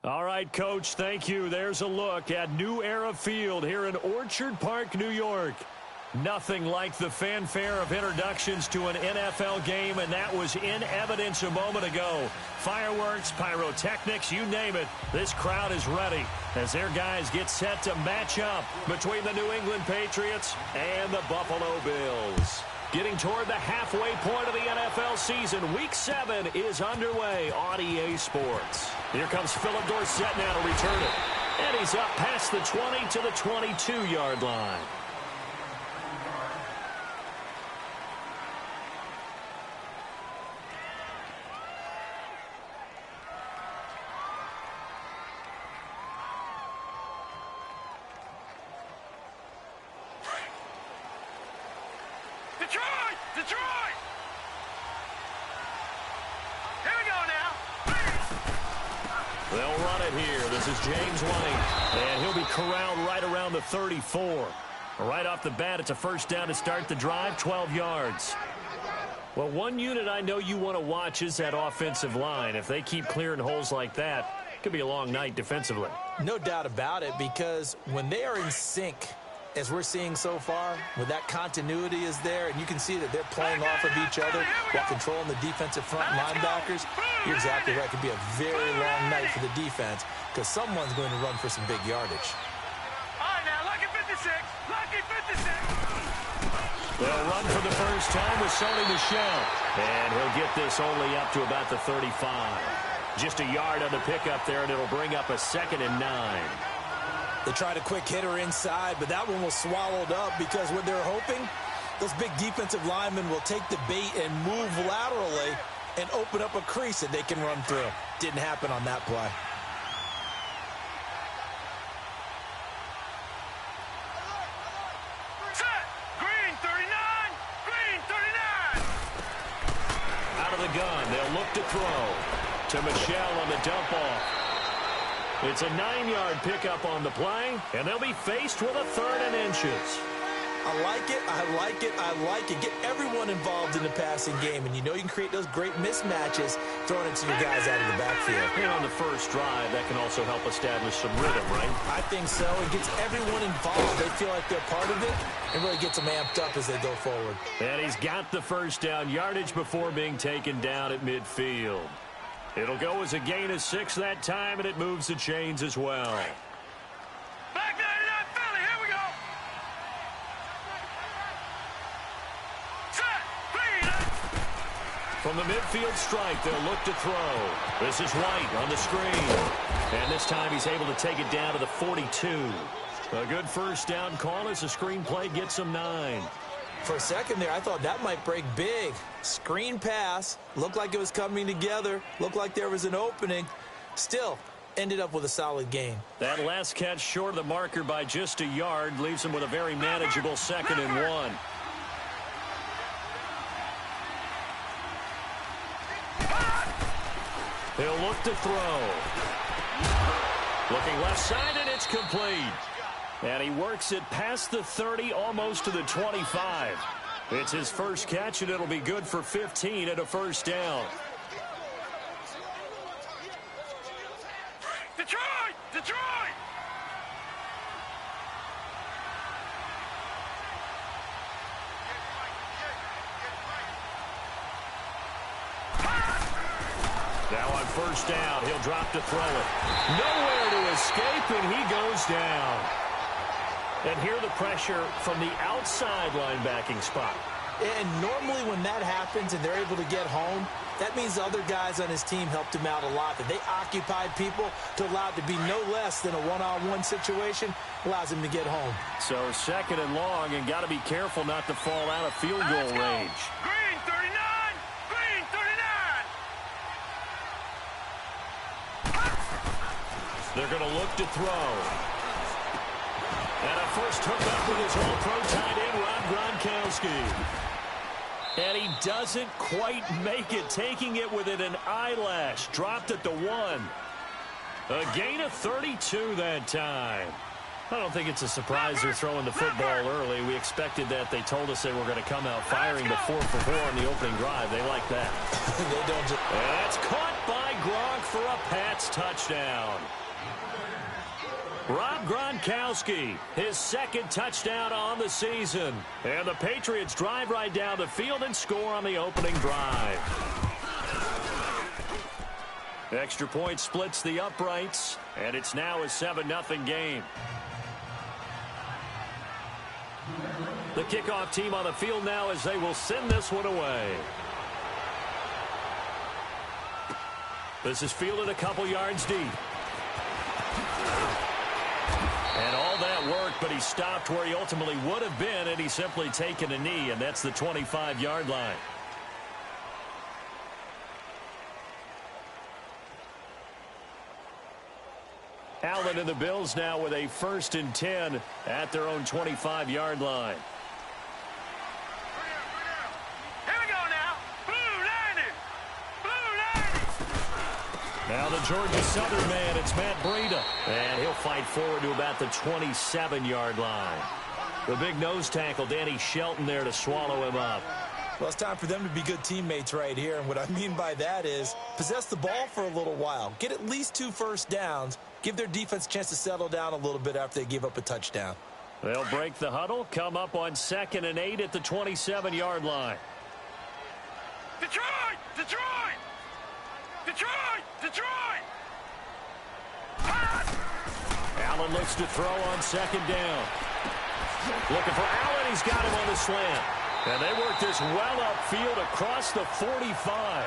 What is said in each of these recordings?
All right, Coach, thank you. There's a look at New Era Field here in Orchard Park, New York. Nothing like the fanfare of introductions to an NFL game, and that was in evidence a moment ago. Fireworks, pyrotechnics, you name it. This crowd is ready as their guys get set to match up between the New England Patriots and the Buffalo Bills. Getting toward the halfway point of the NFL season, Week 7 is underway on EA Sports. Here comes Philip Dorsett now to return it. And he's up past the 20 to the 22-yard line. Detroit! Here we go now. They'll run it here. This is James White, and he'll be corralled right around the 34. Right off the bat, it's a first down to start the drive, 12 yards. Well, one unit I know you want to watch is that offensive line. If they keep clearing holes like that, it could be a long night defensively. No doubt about it, because when they are in sync, as we're seeing so far, when that continuity is there, and you can see that they're playing off of each other while controlling the defensive front linebackers, you're exactly right. It could be a very long night for the defense because someone's going to run for some big yardage. All right, now, lucky 56. Lucky 56. They'll run for the first time with Sony Michel, and he'll get this only up to about the 35. Just a yard on the pickup there, and it'll bring up a 2nd and 9. They tried a quick hitter inside, but that one was swallowed up because what they're hoping, those big defensive linemen will take the bait and move laterally and open up a crease that they can run through. Didn't happen on that play. Set. Green 39. Green 39. Out of the gun, they'll look to throw. To Michel on the dump off. It's a 9-yard pickup on the play, and they'll be faced with a 3rd and inches. I like it, I like it, I like it. Get everyone involved in the passing game, and you know you can create those great mismatches throwing it to your guys out of the backfield. And on the first drive, that can also help establish some rhythm, right? I think so. It gets everyone involved. They feel like they're part of it, and really gets them amped up as they go forward. And he's got the first down yardage before being taken down at midfield. It'll go as a gain of 6 that time, and it moves the chains as well. Back 99 Philly, here we go. Set. Green. From the midfield strike, they'll look to throw. This is White on the screen. And this time he's able to take it down to the 42. A good first down call as the screen play gets him 9. For a second there, I thought that might break big. Screen pass. Looked like it was coming together. Looked like there was an opening. Still, ended up with a solid gain. That last catch short of the marker by just a yard leaves him with a very manageable 2nd and 1. He'll look to throw. Looking left side, and it's complete. And he works it past the 30, almost to the 25. It's his first catch, and it'll be good for 15 and a first down. Detroit! Detroit! Now on first down, he'll drop to throw it. Nowhere to escape, and he goes down. And here the pressure from the outside linebacking spot. And normally when that happens and they're able to get home, that means the other guys on his team helped him out a lot. That they occupied people to allow it to be no less than a one-on-one situation, allows him to get home. So 2nd and long, and got to be careful not to fall out of field goal range. Green 39. Green 39. They're going to look to throw. And a first hookup with his all-pro tight end, Rob Gronkowski. And he doesn't quite make it, taking it within an eyelash. Dropped at the 1. A gain of 32 that time. I don't think it's a surprise they're throwing the football early. We expected that. They told us they were going to come out firing the 4 for 4 on the opening drive. They like that. They don't just... And that's caught by Gronk for a Pats touchdown. Rob Gronkowski, his second touchdown on the season. And the Patriots drive right down the field and score on the opening drive. Extra point splits the uprights, and it's now a 7-0 game. The kickoff team on the field now as they will send this one away. This is fielded a couple yards deep. And all that work, but he stopped where he ultimately would have been, and he's simply taken a knee, and that's the 25-yard line. Allen and the Bills now with a 1st and 10 at their own 25-yard line. Here we go now. Blue 90. Blue 90. Now the Georgia Southern man, it's Matt Breida. And he'll fight forward to about the 27-yard line. The big nose tackle, Danny Shelton, there to swallow him up. Well, it's time for them to be good teammates right here. And what I mean by that is possess the ball for a little while. Get at least 2 first downs. Give their defense a chance to settle down a little bit after they give up a touchdown. They'll break the huddle, come up on 2nd and 8 at the 27-yard line. Detroit! Detroit! Detroit! Detroit! Allen looks to throw on 2nd down. Looking for Allen. He's got him on the slant. And they work this well upfield across the 45.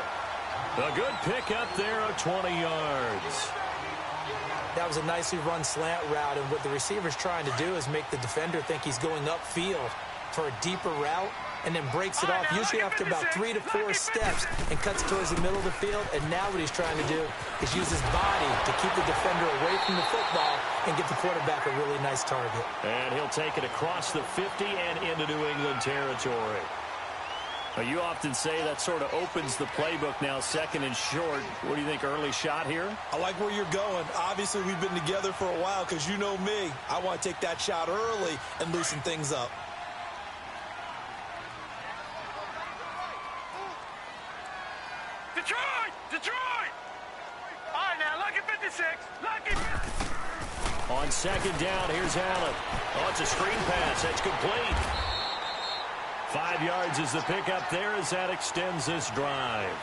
A good pickup there of 20 yards. That was a nicely run slant route, and what the receiver's trying to do is make the defender think he's going upfield for a deeper route, and then breaks it off, usually after about 3 to 4 steps, and cuts towards the middle of the field. And now what he's trying to do is use his body to keep the defender away from the football and get the quarterback a really nice target. And he'll take it across the 50 and into New England territory. Now, you often say that sort of opens the playbook now, 2nd and short. What do you think, early shot here? I like where you're going. Obviously, we've been together for a while because you know me. I want to take that shot early and loosen things up. Detroit! Detroit! All right, now, lucky 56. Lucky. On 2nd down, here's Allen. Oh, it's a screen pass. That's complete. 5 yards is the pickup there as that extends this drive.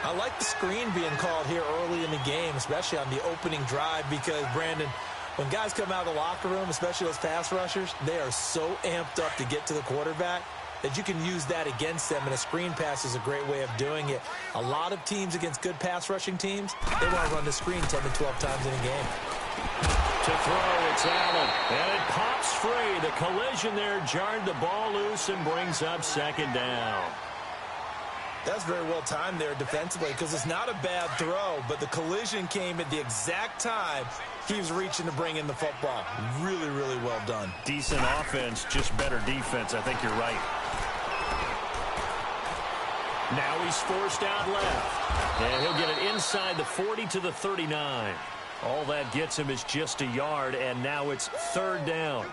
I like the screen being called here early in the game, especially on the opening drive, because, Brandon, when guys come out of the locker room, especially those pass rushers, they are so amped up to get to the quarterback that you can use that against them, and a screen pass is a great way of doing it. A lot of teams against good pass rushing teams, they want to run the screen 10 to 12 times in a game. To throw, it's Allen, and it pops free. The collision there jarred the ball loose and brings up 2nd down. That's very well timed there defensively, because it's not a bad throw, but the collision came at the exact time he was reaching to bring in the football. Really, really well done. Decent offense, just better defense. I think you're right. Now he's forced out left, and he'll get it inside the 40 to the 39. All that gets him is just a yard, and now it's 3rd down.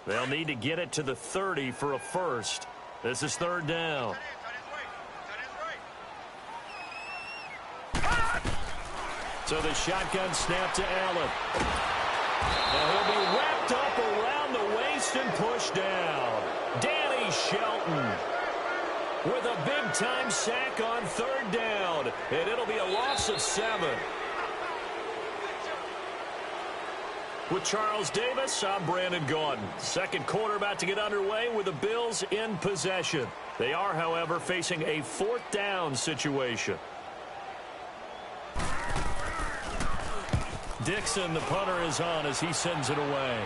They'll need to get it to the 30 for a first. This is 3rd down. So the shotgun snap to Allen. And he'll be wrapped up around the waist and pushed down. Danny Shelton with a big-time sack on 3rd down. And it'll be a loss of 7. With Charles Davis, I'm Brandon Gaudin. Second quarter about to get underway with the Bills in possession. They are, however, facing a 4th down situation. Dixon, the punter, is on as he sends it away.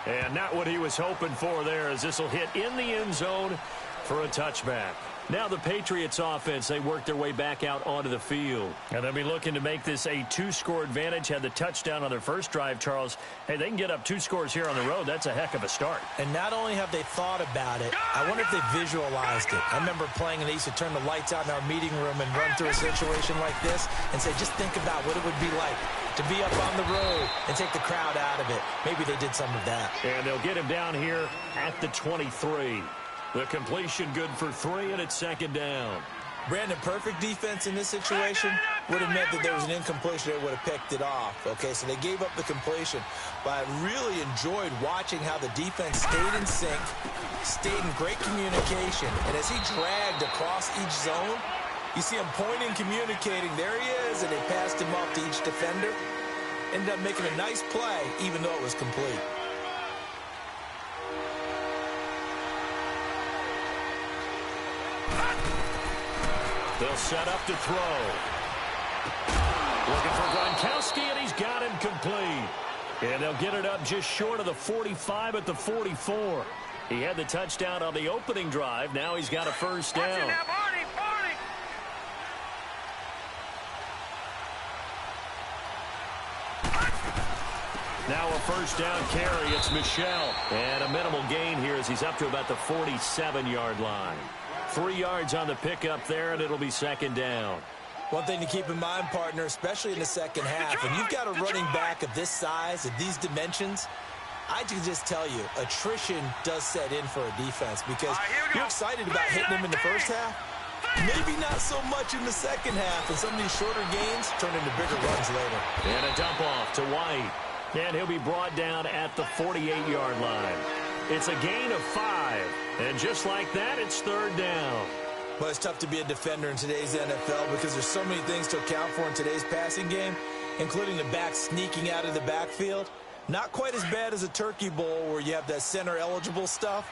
And not what he was hoping for there, as this will hit in the end zone for a touchback. Now the Patriots offense, they work their way back out onto the field. And they'll be looking to make this a 2-score advantage. Had the touchdown on their first drive, Charles. Hey, they can get up 2 scores here on the road. That's a heck of a start. And not only have they thought about it, I wonder if they visualized it. I remember playing and they used to turn the lights out in our meeting room and run through a situation like this and say, just think about what it would be like to be up on the road and take the crowd out of it. Maybe they did some of that. And they'll get him down here at the 23. The completion good for 3, and it's second down. Brandon, perfect defense in this situation would have meant that there was an incompletion. They would have picked it off. Okay, so they gave up the completion. But I really enjoyed watching how the defense stayed in sync, stayed in great communication. And as he dragged across each zone, you see him pointing, communicating. There he is, and they passed him off to each defender. Ended up making a nice play, even though it was complete. They'll set up to throw. Looking for Gronkowski, and he's got him complete. And they'll get it up just short of the 45 at the 44. He had the touchdown on the opening drive. Now he's got a first down. Now a first down carry. It's Michel. And a minimal gain here as he's up to about the 47-yard line. 3 yards on the pickup there, and it'll be second down. One thing to keep in mind, partner, especially in the second half, when you've got a running back of this size, of these dimensions, I can just tell you, attrition does set in for a defense because you're excited about hitting him in the first half. Maybe not so much in the second half, and some of these shorter gains turn into bigger runs later. And a dump off to White. And he'll be brought down at the 48-yard line. It's a gain of 5. And just like that, it's third down. Well, it's tough to be a defender in today's NFL because there's so many things to account for in today's passing game, including the back sneaking out of the backfield. Not quite as bad as a turkey bowl where you have that center-eligible stuff,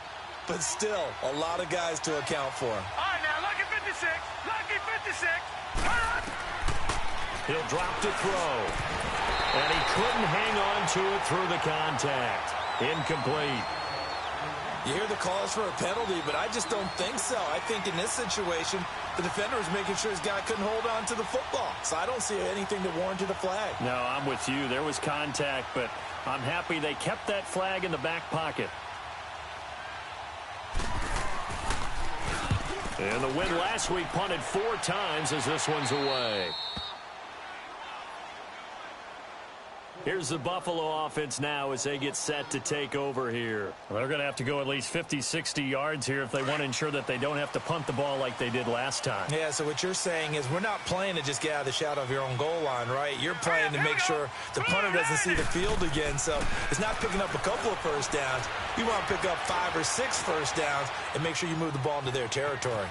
but still a lot of guys to account for. All right, now, lucky 56. Lucky 56. He'll drop to throw. And he couldn't hang on to it through the contact. Incomplete. You hear the calls for a penalty, but I just don't think so. I think in this situation, the defender was making sure his guy couldn't hold on to the football. So I don't see anything that warranted a flag. No, I'm with you. There was contact, but I'm happy they kept that flag in the back pocket. And the win last week punted 4 times as this one's away. Here's the Buffalo offense now as they get set to take over here. Well, they're going to have to go at least 50, 60 yards here if they want to ensure that they don't have to punt the ball like they did last time. Yeah, so what you're saying is we're not playing to just get out of the shadow of your own goal line, right? You're playing to make sure the punter doesn't see the field again. So it's not picking up a couple of first downs. You want to pick up 5 or 6 first downs and make sure you move the ball into their territory.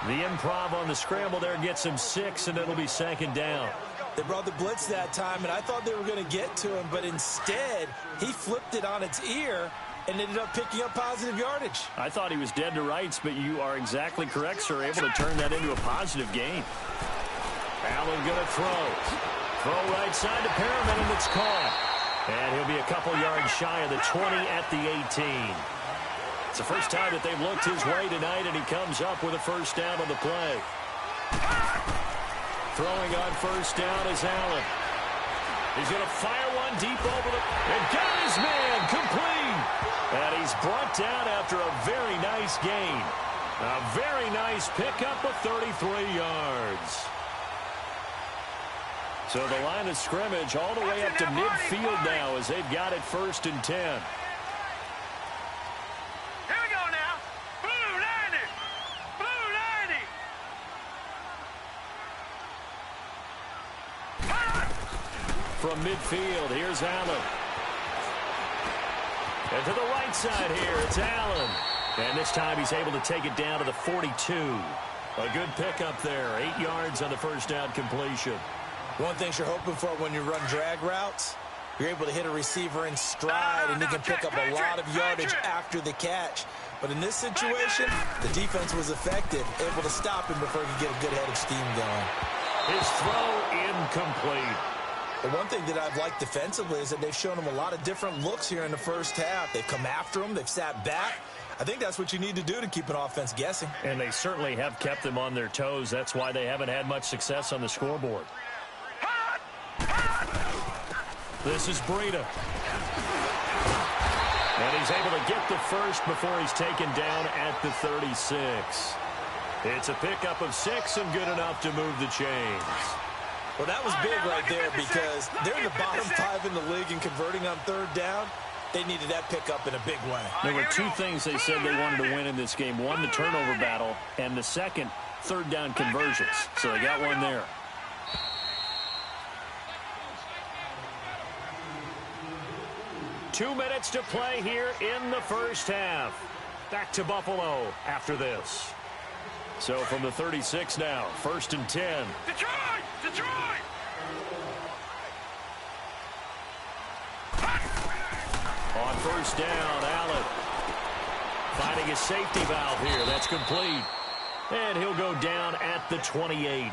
The improv on the scramble there gets him 6, and it'll be second down. They brought the blitz that time, and I thought they were going to get to him, but instead, he flipped it on its ear and ended up picking up positive yardage. I thought he was dead to rights, but you are exactly correct, sir. Able to turn that into a positive gain. Allen going to throw. Throw right side to Perriman, and it's caught. And he'll be a couple yards shy of the 20 at the 18. It's the first time that they've looked his way tonight, and he comes up with a first down on the play. Throwing on first down is Allen. He's going to fire one deep over the... And got his man complete. And he's brought down after a very nice gain. A very nice pickup of 33 yards. So the line of scrimmage all the way up to midfield now as they've got it first and 10. From midfield, here's Allen. And to the right side here, it's Allen. And this time he's able to take it down to the 42. A good pickup there. 8 yards on the first down completion. One thing you're hoping for when you run drag routes, you're able to hit a receiver in stride, and he can pick up a lot of yardage after the catch. But in this situation, the defense was effective, able to stop him before he could get a good head of steam going. His throw incomplete. The one thing that I've liked defensively is that they've shown them a lot of different looks here in the first half. They've come after them. They've sat back. I think that's what you need to do to keep an offense guessing. And they certainly have kept them on their toes. That's why they haven't had much success on the scoreboard. This is Breida. And he's able to get the first before he's taken down at the 36. It's a pickup of 6 and good enough to move the chains. Well, that was big right there because they're in the bottom 5 in the league and converting on third down. They needed that pickup in a big way. There were 2 things they said they wanted to win in this game. One, the turnover battle, and the second, third down conversions. So they got one there. Two minutes to play here in the first half. Back to Buffalo after this. So from the 36 now, 1st and 10. Detroit! Detroit! On first down, Allen finding his safety valve here. That's complete. And he'll go down at the 28.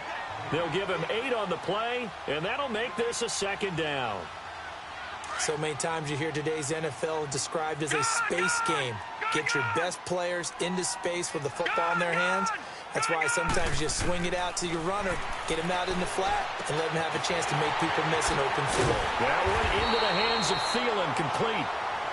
They'll give him 8 on the play, and that'll make this a 2nd down. So many times you hear today's NFL described as a space game. Get your best players into space with the football in their hands. That's why sometimes you swing it out to your runner, get him out in the flat, and let him have a chance to make people miss an open field. That one into the hands of Thielen, complete.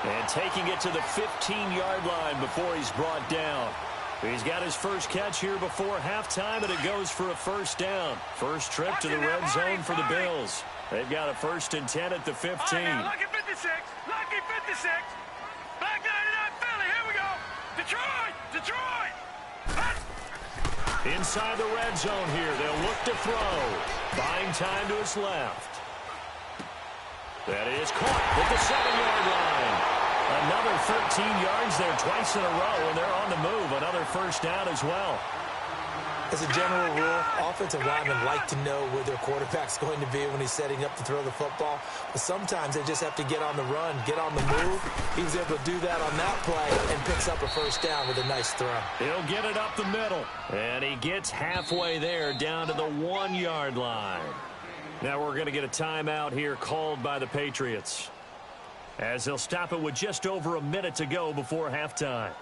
And taking it to the 15-yard line before he's brought down. He's got his first catch here before halftime, and it goes for a first down. First trip to the red zone for the Bills. They've got a 1st and 10 at the 15. Lucky 56. Lucky 56. Black 99 Philly. Here we go. Detroit. Detroit. Inside the red zone here. They'll look to throw. Buying time to his left. That is caught at the 7-yard line. Another 13 yards there twice in a row, and they're on the move. Another first down as well. As a general rule, offensive linemen like to know where their quarterback's going to be when he's setting up to throw the football. But sometimes they just have to get on the run, get on the move. He was able to do that on that play and picks up a first down with a nice throw. He'll get it up the middle. And he gets halfway there down to the 1-yard line. Now we're going to get a timeout here called by the Patriots, as they'll stop it with just over a minute to go before halftime.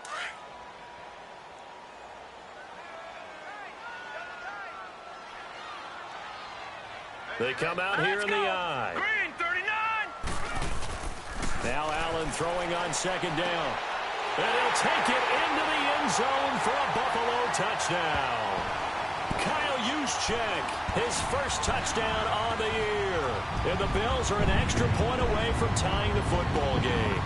They come out here in the eye. Green 39. Now Allen throwing on 2nd down. And he'll take it into the end zone for a Buffalo touchdown. Kyle Juszczyk, his first touchdown on the year. And the Bills are an extra point away from tying the football game.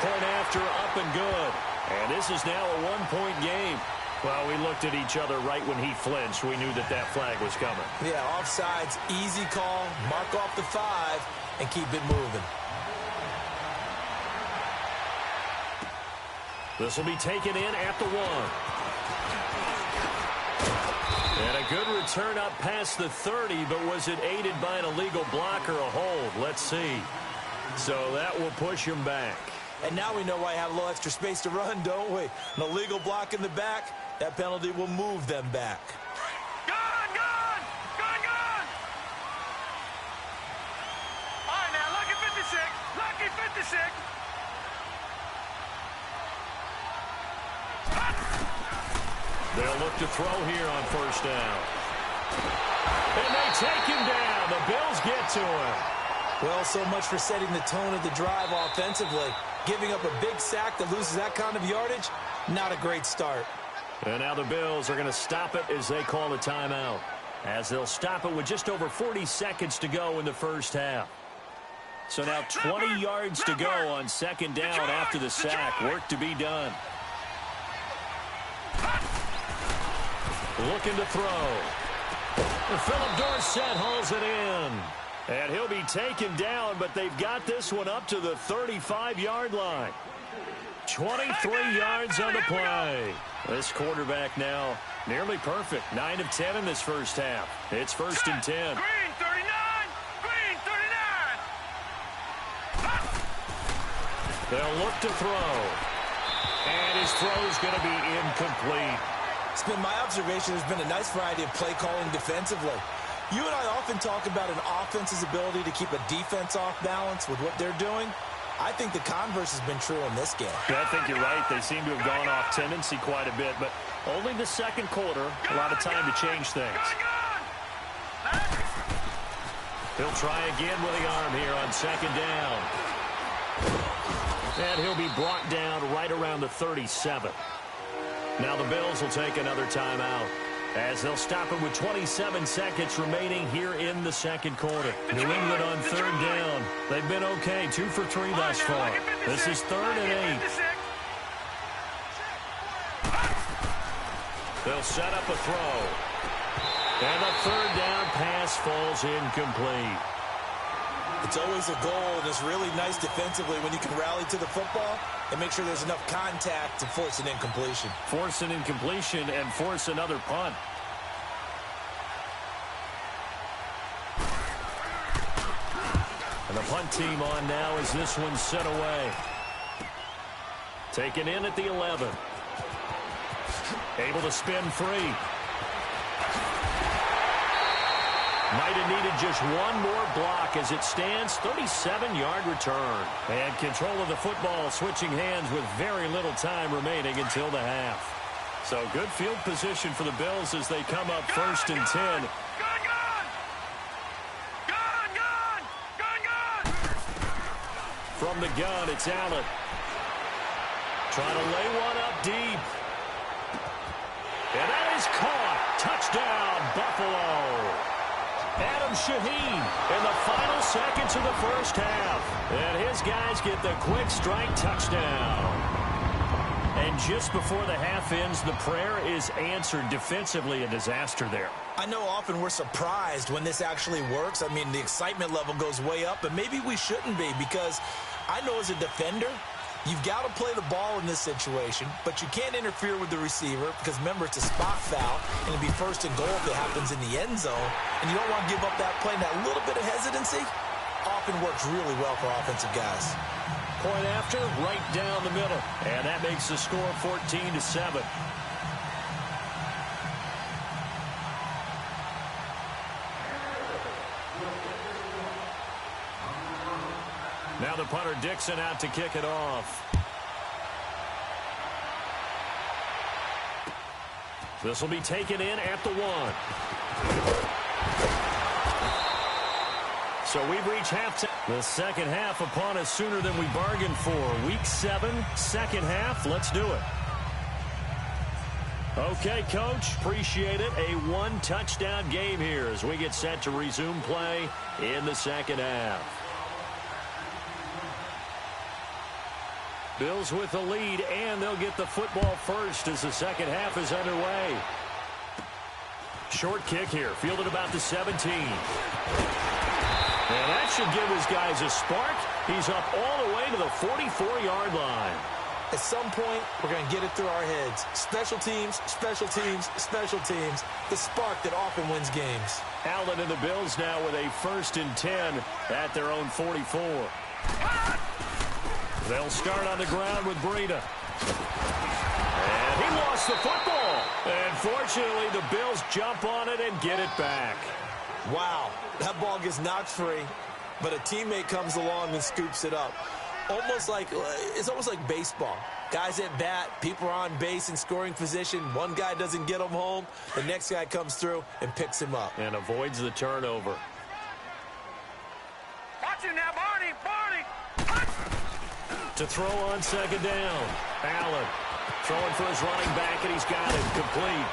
Point after, up and good. And this is now a 1-point game. Well, we looked at each other right when he flinched. We knew that flag was coming. Yeah, offsides, easy call, mark off the 5, and keep it moving. This will be taken in at the 1. And a good return up past the 30, but was it aided by an illegal block or a hold? Let's see. So that will push him back. And now we know why I have a little extra space to run, don't we? An illegal block in the back, that penalty will move them back. Gone. All right, now, lucky 56. Lucky 56. They'll look to throw here on first down. And they take him down. The Bills get to him. Well, so much for setting the tone of the drive offensively. Giving up a big sack that loses that kind of yardage, not a great start. And now the Bills are going to stop it as they call a timeout, as they'll stop it with just over 40 seconds to go in the first half. So now 20 yards to go on 2nd down after the sack. Work to be done. Looking to throw. And Philip Dorsett hauls it in. And he'll be taken down, but they've got this one up to the 35-yard line. 23 yards on the play. This quarterback now nearly perfect. 9 of 10 in this first half. It's 1st and 10. Green 39. Green 39. They'll look to throw. And his throw's going to be incomplete. It's been my observation there's been a nice variety of play calling defensively. You and I often talk about an offense's ability to keep a defense off balance with what they're doing. I think the converse has been true in this game. Yeah, I think you're right. They seem to have gone off tendency quite a bit, but only the second quarter, a lot of time to change things. He'll try again with the arm here on second down. And he'll be brought down right around the 37. Now the Bills will take another timeout as they'll stop him with 27 seconds remaining here in the second quarter. New England on third down. They've been okay, 2 for 3 thus far. This is 3rd and 8. They'll set up a throw. And the third down pass falls incomplete. It's always a goal, and it's really nice defensively when you can rally to the football and make sure there's enough contact to force an incompletion. Force an incompletion and force another punt. And the punt team on now as this one's set away. Taken in at the 11. Able to spin free. Might have needed just one more block as it stands. 37-yard return. And control of the football switching hands with very little time remaining until the half. So good field position for the Bills as they come up 1st and 10. From the gun, it's Allen. Trying to lay one up deep. And that is caught. Touchdown, Buffalo. Adam Shaheen in the final seconds of the first half. And his guys get the quick strike touchdown. And just before the half ends, the prayer is answered. Defensively, a disaster there. I know often we're surprised when this actually works. I mean, the excitement level goes way up, but maybe we shouldn't be, because I know as a defender, you've got to play the ball in this situation, but you can't interfere with the receiver because, remember, it's a spot foul, and it'll be 1st and goal if it happens in the end zone, and you don't want to give up that play. And that little bit of hesitancy often works really well for offensive guys. Point after, right down the middle, and that makes the score 14-7. Now the punter Dixon out to kick it off. This will be taken in at the 1. So we've reached halftime. The second half upon us sooner than we bargained for. Week 7, second half. Let's do it. Okay, Coach. Appreciate it. A 1-touchdown game here as we get set to resume play in the second half. Bills with the lead, and they'll get the football first as the second half is underway. Short kick here, fielded about the 17. And that should give his guys a spark. He's up all the way to the 44-yard line. At some point, we're going to get it through our heads. Special teams, special teams, special teams. The spark that often wins games. Allen and the Bills now with a 1st and 10 at their own 44. They'll start on the ground with Breida. And he lost the football. And fortunately, the Bills jump on it and get it back. Wow, that ball gets knocked free, but a teammate comes along and scoops it up. It's almost like baseball. Guys at bat, people are on base in scoring position. One guy doesn't get him home. The next guy comes through and picks him up. And avoids the turnover. Watch him now, Barney. To throw on second down. Allen throwing for his running back, and he's got it complete.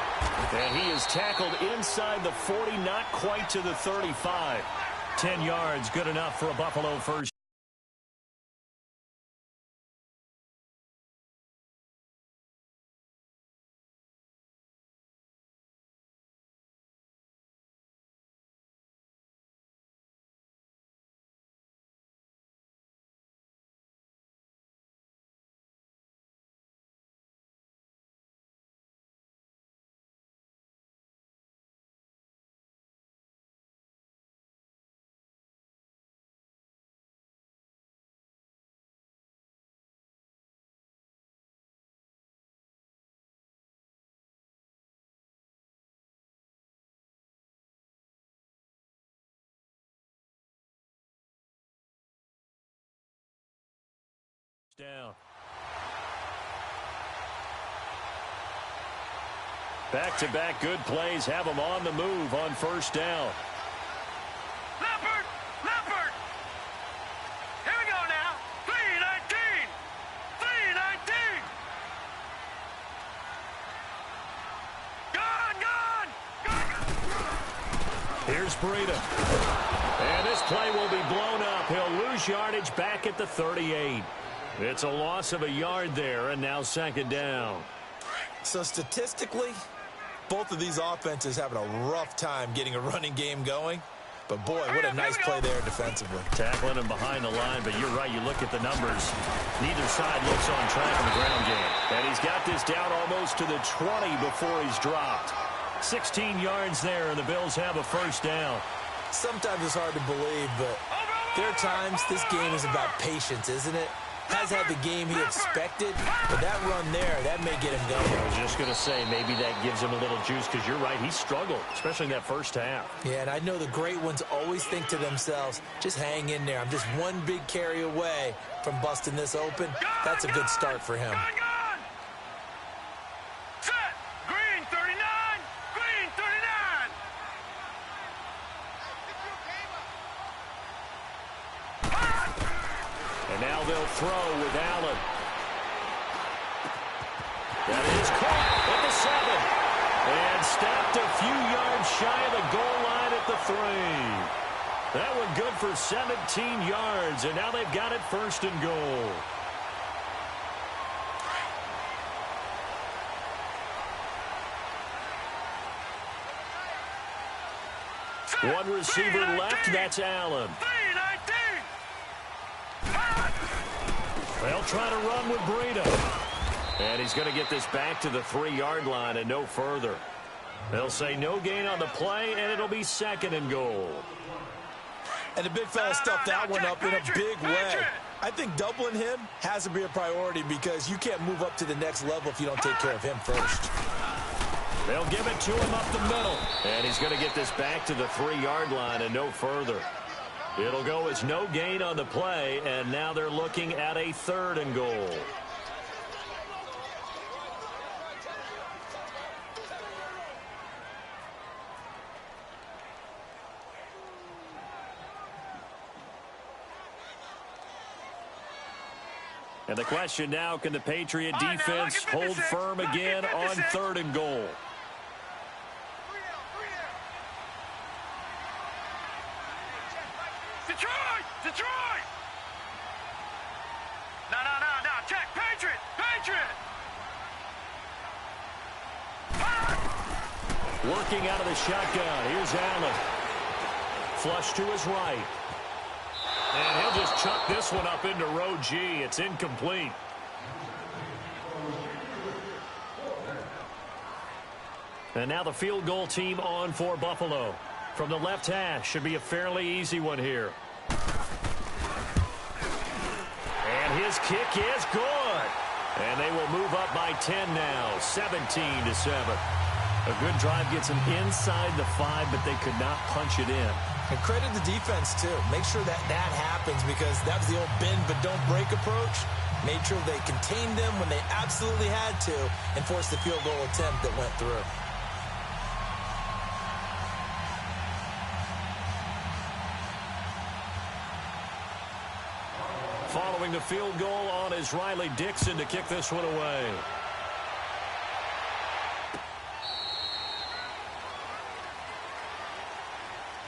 And he is tackled inside the 40, not quite to the 35. 10 yards, good enough for a Buffalo first. Down. Back-to-back good plays have them on the move on first down. Leopard! Leopard! Here we go now. 3-19! 3-19! Gone! Here's Breida. And this play will be blown up. He'll lose yardage back at the 38. It's a loss of a yard there, and now second down. So statistically, both of these offenses having a rough time getting a running game going. But, boy, what a nice play there defensively. Tackling him behind the line, but you're right. You look at the numbers. Neither side looks on track in the ground game. And he's got this down almost to the 20 before he's dropped. 16 yards there, and the Bills have a first down. Sometimes it's hard to believe, but there are times this game is about patience, isn't it? Has had the game he expected, but that run there, that may get him going. I was just going to say, maybe that gives him a little juice, because you're right, he struggled, especially in that first half. Yeah, and I know the great ones always think to themselves, just hang in there. I'm just one big carry away from busting this open. That's a good start for him. Set! Green 39! Green 39! And now they'll throw with Allen. That is caught at the 7. And stopped a few yards shy of the goal line at the 3. That one good for 17 yards. And now they've got it first and goal. One receiver left. That's Allen. They'll try to run with Breida. And he's going to get this back to the 3-yard line and no further. They'll say no gain on the play, and it'll be second and goal. And the big fella stuffed that one up in a big way. I think doubling him has to be a priority because you can't move up to the next level if you don't take care of him first. They'll give it to him up the middle. And he's going to get this back to the 3-yard line and no further. It'll go as no gain on the play, and now they're looking at a third and goal. And the question now, can the Patriot defense hold firm again on third and goal? Detroit! Detroit! No. Check. Patriot! Patriot! Working out of the shotgun. Here's Allen. Flush to his right. And he'll just chuck this one up into row G. It's incomplete. And now the field goal team on for Buffalo. From the left hash, should be a fairly easy one here. And his kick is good. And they will move up by 10 now, 17-7. A good drive gets them inside the 5, but they could not punch it in. And credit the defense, too. Make sure that happens because that was the old bend but don't break approach. Made sure they contained them when they absolutely had to and forced the field goal attempt that went through. Following the field goal on is Riley Dixon to kick this one away.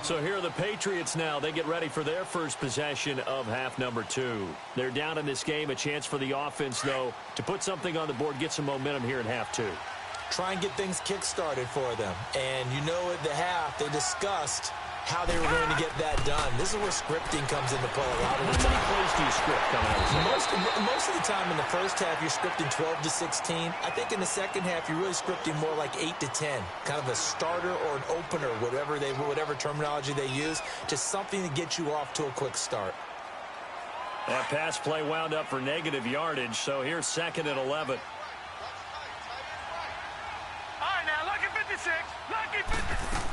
So here are the Patriots now. They get ready for their first possession of half number 2. They're down in this game. A chance for the offense, though, to put something on the board, get some momentum here in half 2. Try and get things kick-started for them. And you know at the half, they discussed how they were going to get that done. This is where scripting comes into play a lot of the time. How many plays do you script coming out of the most of the time in the first half, you're scripting 12 to 16. I think in the second half, you're really scripting more like 8 to 10. Kind of a starter or an opener, whatever terminology they use. Just something to get you off to a quick start. That pass play wound up for negative yardage, so here's second and 11. All right, now, lucky 56. Lucky 56.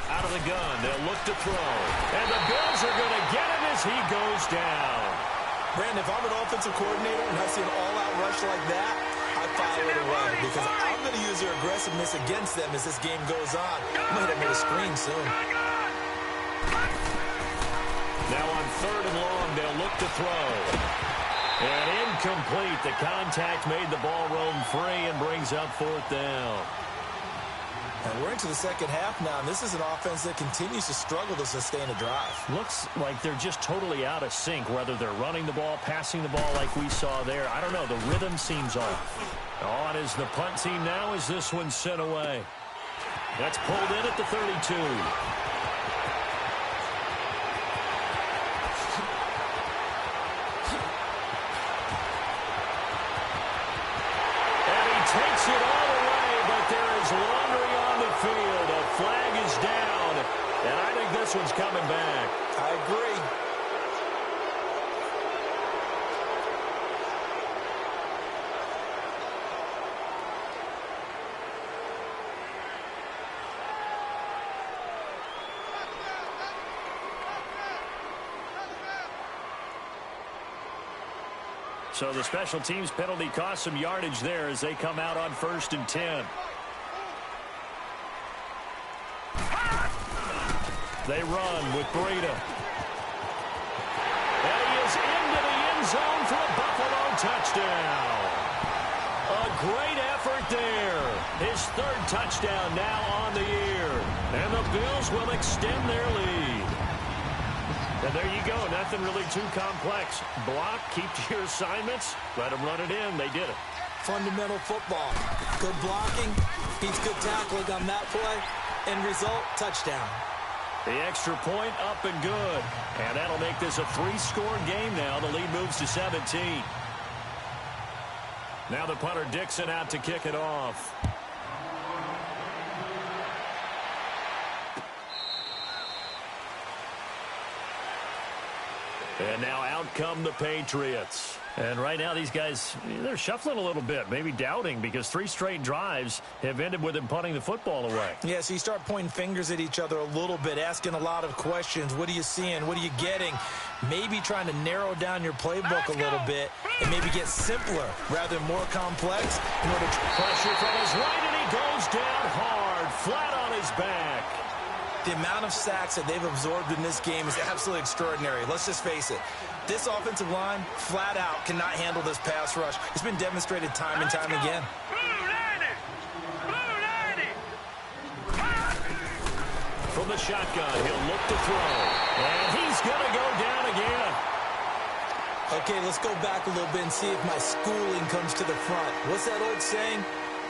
Out of the gun, they'll look to throw. And the Bills are going to get him as he goes down. Brandon, if I'm an offensive coordinator and I see an all-out rush like that, I file it away because I'm going to use their aggressiveness against them as this game goes on. I'm going to hit them with a screen soon. Now on 3rd and long, they'll look to throw. And incomplete. The contact made the ball roam free and brings up 4th down. And we're into the second half now, and this is an offense that continues to struggle to sustain a drive. Looks like they're just totally out of sync, whether they're running the ball, passing the ball like we saw there. I don't know. The rhythm seems off. On is the punt team now as this one's sent away. That's pulled in at the 32. And he takes it all away, but there is laundry on the field. A flag is down, and I think this one's coming back. I agree. So the special teams penalty cost some yardage there as they come out on 1st and 10. They run with Breida. And he is into the end zone for a Buffalo touchdown. A great effort there. His 3rd touchdown now on the year. And the Bills will extend their lead. And there you go. Nothing really too complex. Block, keep to your assignments, let them run it in. They did it. Fundamental football. Good blocking. He's good tackling on that play. End result, touchdown. The extra point up and good. And that'll make this a 3-score game now. The lead moves to 17. Now the punter Dixon out to kick it off. And now out come the Patriots. And right now these guys, they're shuffling a little bit, maybe doubting, because 3 straight drives have ended with them punting the football away. Yeah, so you start pointing fingers at each other a little bit, asking a lot of questions. What are you seeing? What are you getting? Maybe trying to narrow down your playbook a little bit and maybe get simpler rather than more complex. In order to pressure from his right, and he goes down hard, flat on his back. The amount of sacks that they've absorbed in this game is absolutely extraordinary. Let's just face it. This offensive line, flat out, cannot handle this pass rush. It's been demonstrated time and time again. From the shotgun, he'll look to throw. And he's going to go down again. Okay, let's go back a little bit and see if my schooling comes to the front. What's that old saying?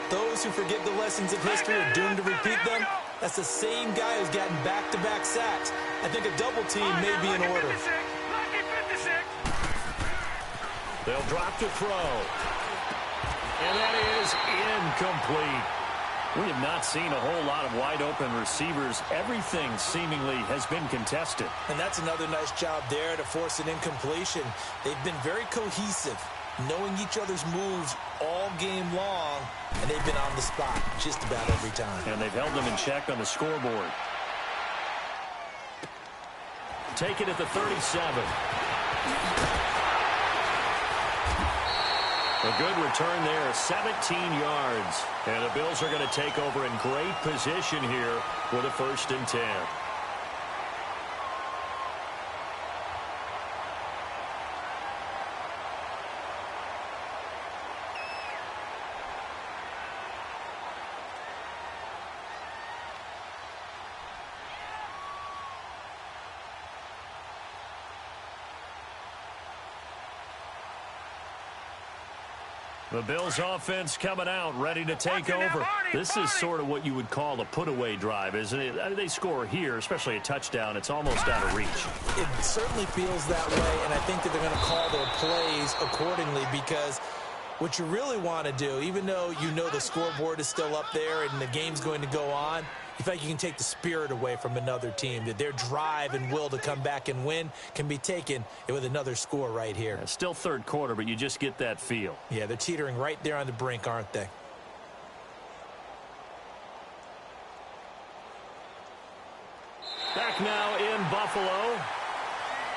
Those who forget the lessons of history are doomed to repeat them. That's the same guy who's gotten back-to-back sacks. I think a double team may be in order. They'll drop to throw. And that is incomplete. We have not seen a whole lot of wide-open receivers. Everything seemingly has been contested. And that's another nice job there to force an incompletion. They've been very cohesive, knowing each other's moves all game long, and they've been on the spot just about every time. And they've held them in check on the scoreboard. Take it at the 37. A good return there, 17 yards. And the Bills are going to take over in great position here with a 1st and 10. The Bills offense coming out, ready to take over. This is sort of what you would call a put-away drive, isn't it? I mean, they score here, especially a touchdown. It's almost out of reach. It certainly feels that way, and I think that they're going to call their plays accordingly because what you really want to do, even though you know the scoreboard is still up there and the game's going to go on, you feel like you can take the spirit away from another team, that their drive and will to come back and win can be taken with another score right here. It's still 3rd quarter, but you just get that feel. Yeah, they're teetering right there on the brink, aren't they? Back now in Buffalo.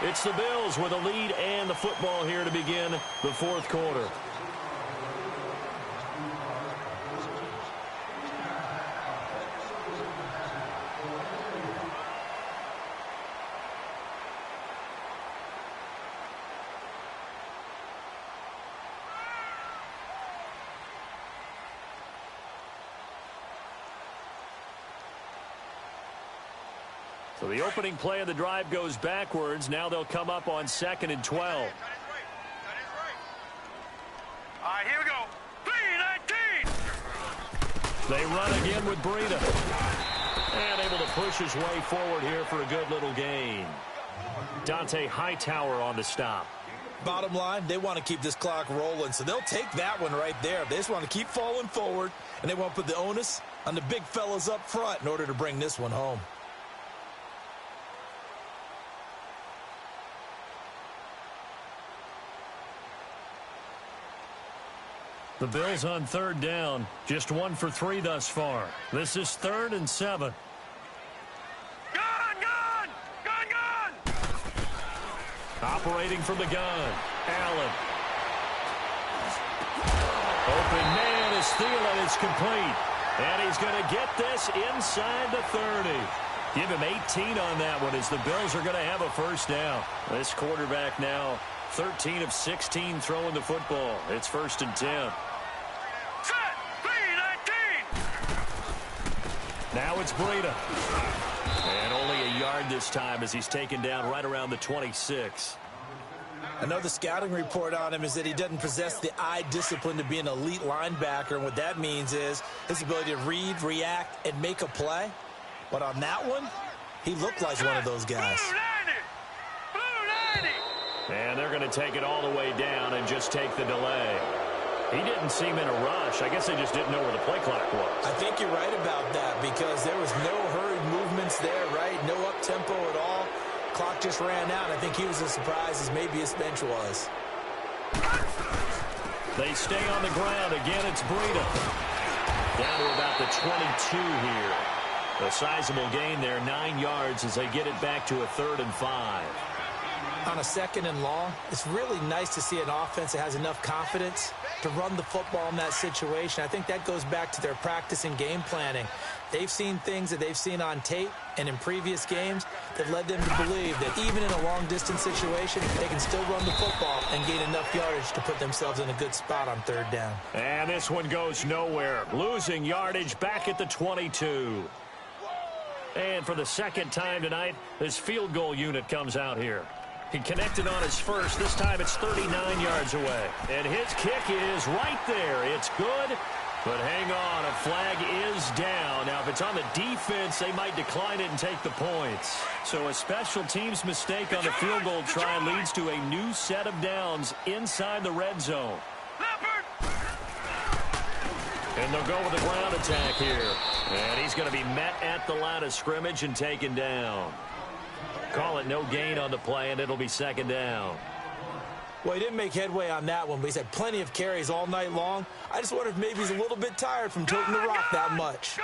It's the Bills with a lead and the football here to begin the fourth quarter. So the opening play of the drive goes backwards. Now they'll come up on 2nd and 12. All right, here we go. 3-19. They run again with Breida. And able to push his way forward here for a good little gain. Dante Hightower on the stop. Bottom line, they want to keep this clock rolling, so they'll take that one right there. They just want to keep falling forward, and they want to put the onus on the big fellas up front in order to bring this one home. The Bills on 3rd down, just 1 for 3 thus far. This is 3rd and 7. Gun! Operating from the gun, Allen. Open man is Thielen. It's complete. And he's going to get this inside the 30. Give him 18 on that one as the Bills are going to have a first down. This quarterback now 13 of 16 throwing the football. It's 1st and 10. Now it's Breida. And only a yard this time as he's taken down right around the 26. I know the scouting report on him is that he doesn't possess the eye discipline to be an elite linebacker, and what that means is his ability to read, react, and make a play. But on that one, he looked like one of those guys. And they're going to take it all the way down and just take the delay. He didn't seem in a rush. I guess they just didn't know where the play clock was. I think you're right about that because there was no hurried movements there, right? No up-tempo at all. Clock just ran out. I think he was as surprised as maybe his bench was. They stay on the ground. Again, it's Breida. Down to about the 22 here. A sizable gain there, 9 yards as they get it back to a 3rd and 5. On a 2nd and long, it's really nice to see an offense that has enough confidence to run the football in that situation. I think that goes back to their practice and game planning. They've seen things that they've seen on tape and in previous games that led them to believe that even in a long-distance situation, they can still run the football and gain enough yardage to put themselves in a good spot on 3rd down. And this one goes nowhere. Losing yardage back at the 22. And for the 2nd time tonight, this field goal unit comes out here. He connected on his first. This time it's 39 yards away. And his kick is right there. It's good. But hang on, a flag is down. Now, if it's on the defense, they might decline it and take the points. So a special teams mistake on the field goal try leads to a new set of downs inside the red zone. And they'll go with the ground attack here. And he's going to be met at the line of scrimmage and taken down. Call it no gain on the play, and it'll be 2nd down. Well, he didn't make headway on that one, but he's had plenty of carries all night long. I just wonder if maybe he's a little bit tired from toting the rock that much.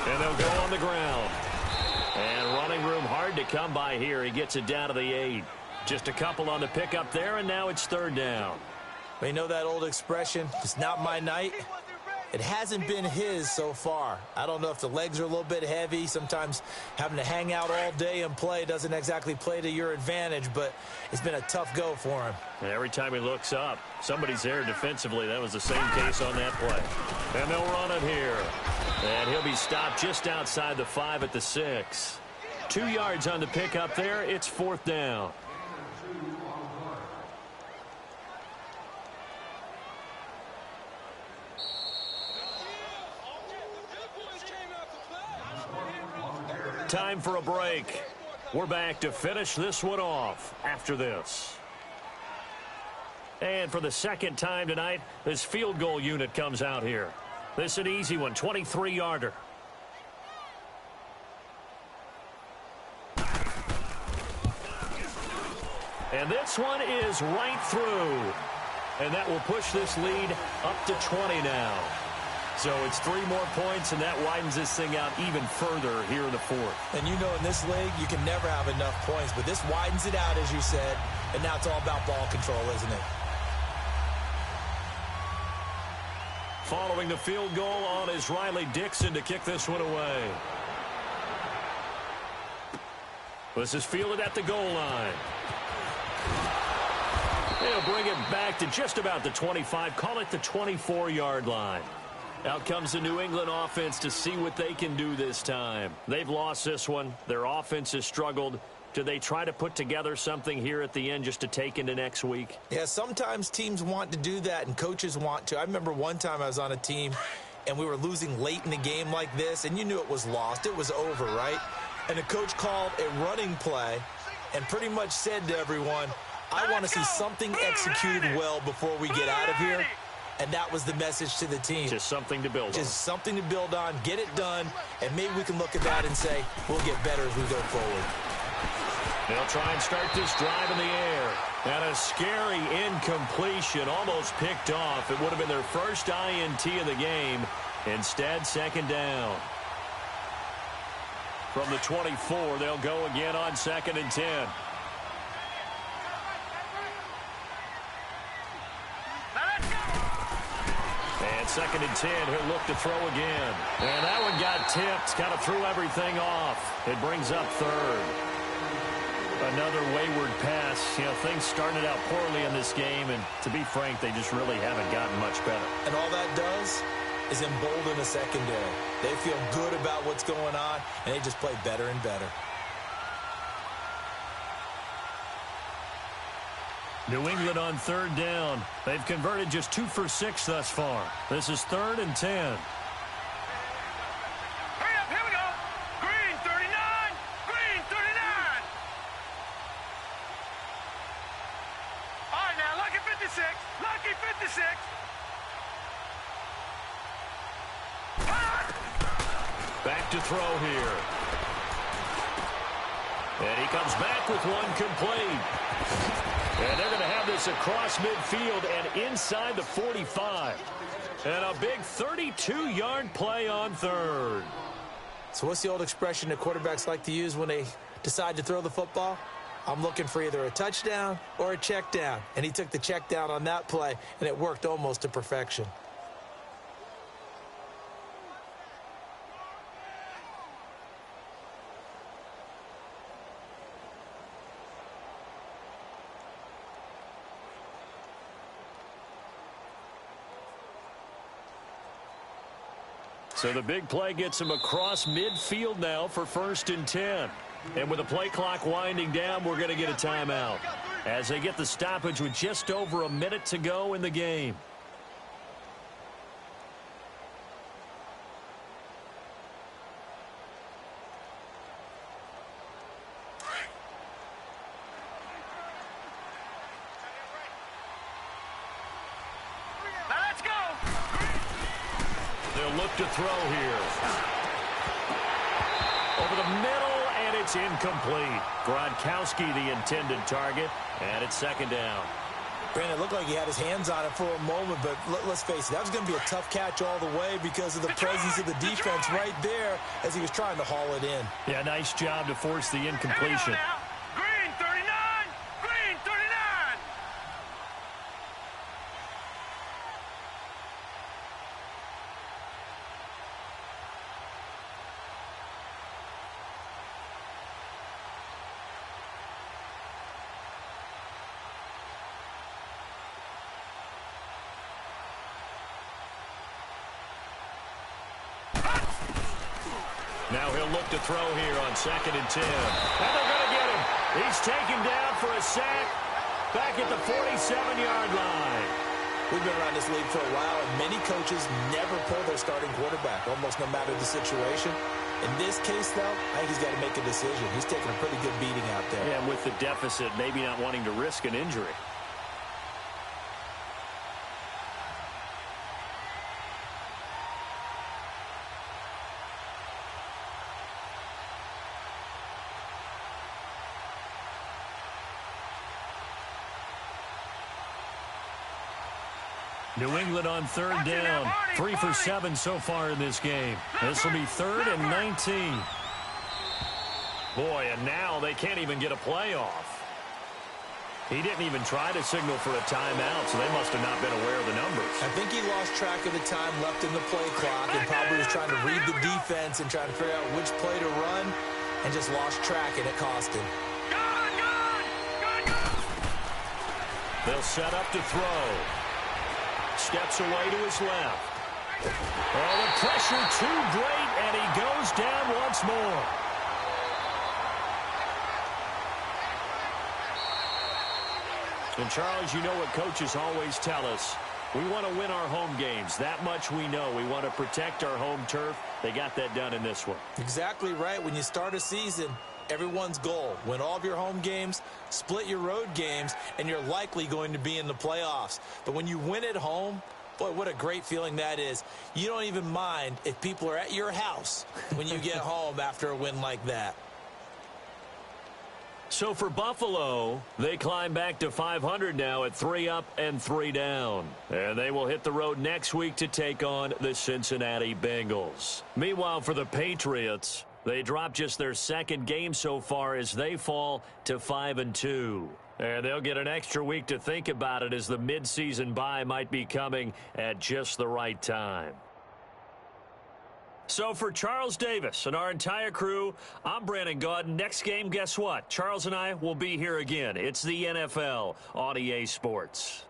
And they'll go on the ground. And running room hard to come by here. He gets it down to the 8. Just a couple on the pickup there, and now it's 3rd down. Well, you know that old expression, it's not my night. It hasn't been his so far. I don't know if the legs are a little bit heavy. Sometimes having to hang out all day and play doesn't exactly play to your advantage, but it's been a tough go for him. Every time he looks up, somebody's there defensively. That was the same case on that play. And they'll run it here. And he'll be stopped just outside the 5 at the 6. 2 yards on the pickup there. It's 4th down. Time for a break. We're back to finish this one off after this. And for the 2nd time tonight, this field goal unit comes out here. This is an easy one, 23-yarder. And this one is right through. And that will push this lead up to 20 now. So it's 3 more points, and that widens this thing out even further here in the fourth. And you know in this league, you can never have enough points, but this widens it out, as you said, and now it's all about ball control, isn't it? Following the field goal on is Riley Dixon to kick this one away. This is fielded at the goal line. They'll bring it back to just about the 25, call it the 24-yard line. Out comes the New England offense to see what they can do this time. They've lost this one. Their offense has struggled. Do they try to put together something here at the end just to take into next week? Yeah, sometimes teams want to do that and coaches want to. I remember one time I was on a team and we were losing late in the game like this, and you knew it was lost. It was over, right? And the coach called a running play and pretty much said to everyone, I want to see something executed well before we get out of here. And that was the message to the team. Just something to build on. Just something to build on, get it done, and maybe we can look at that and say, we'll get better as we go forward. They'll try and start this drive in the air. And a scary incompletion, almost picked off. It would have been their first INT of the game. Instead, second down. From the 24, they'll go again on 2nd and 10. And 2nd and 10, he'll look to throw again. And that one got tipped, kind of threw everything off. It brings up 3rd. Another wayward pass. You know, things started out poorly in this game, and to be frank, they just really haven't gotten much better. And all that does is embolden the secondary. They feel good about what's going on, and they just play better and better. New England on 3rd down. They've converted just 2 for 6 thus far. This is 3rd and 10. Hurry up, here we go. Green 39, green 39. All right, now, lucky 56, lucky 56. Back to throw here. And he comes back with one complete. And they're going to have this across midfield and inside the 45. And a big 32-yard play on 3rd. So what's the old expression that quarterbacks like to use when they decide to throw the football? I'm looking for either a touchdown or a check down. And he took the check down on that play, and it worked almost to perfection. So the big play gets him across midfield now for 1st and 10. And with the play clock winding down, we're going to get a timeout as they get the stoppage with just over a minute to go in the game. Let's go. They'll look to throw here. Over the middle, and it's incomplete. Gronkowski, the intended target, and it's 2nd down. Brandon, it looked like he had his hands on it for a moment, but let's face it, that was going to be a tough catch all the way because of the presence of the defense right there as he was trying to haul it in. Yeah, nice job to force the incompletion. Green 39, green 39. Now he'll look to throw here on 2nd and 10. And they're going to get him. He's taken down for a sack back at the 47-yard line. We've been around this league for a while, and many coaches never pull their starting quarterback, almost no matter the situation. In this case, though, I think he's got to make a decision. He's taking a pretty good beating out there. Yeah, and with the deficit, maybe not wanting to risk an injury. New England on third down. 3 for 7 so far in this game. This will be 3rd and 19. Boy, and now they can't even get a play off. He didn't even try to signal for a timeout, so they must have not been aware of the numbers. I think he lost track of the time left in the play clock and probably was trying to read the defense and trying to figure out which play to run and just lost track, and it cost him. They'll set up to throw. Steps away to his left. Oh, the pressure too great, and he goes down once more. And, Charles, you know what coaches always tell us. We want to win our home games. That much we know. We want to protect our home turf. They got that done in this one. Exactly right. When you start a season, everyone's goal, win all of your home games, split your road games, and you're likely going to be in the playoffs. But when you win at home, boy, what a great feeling that is. You don't even mind if people are at your house when you get home after a win like that. So for Buffalo, they climb back to 500 now at 3 up and 3 down. And they will hit the road next week to take on the Cincinnati Bengals. Meanwhile, for the Patriots, they drop just their 2nd game so far as they fall to 5-2. And they'll get an extra week to think about it as the midseason bye might be coming at just the right time. So for Charles Davis and our entire crew, I'm Brandon Gaudin. Next game, guess what? Charles and I will be here again. It's the NFL on EA Sports.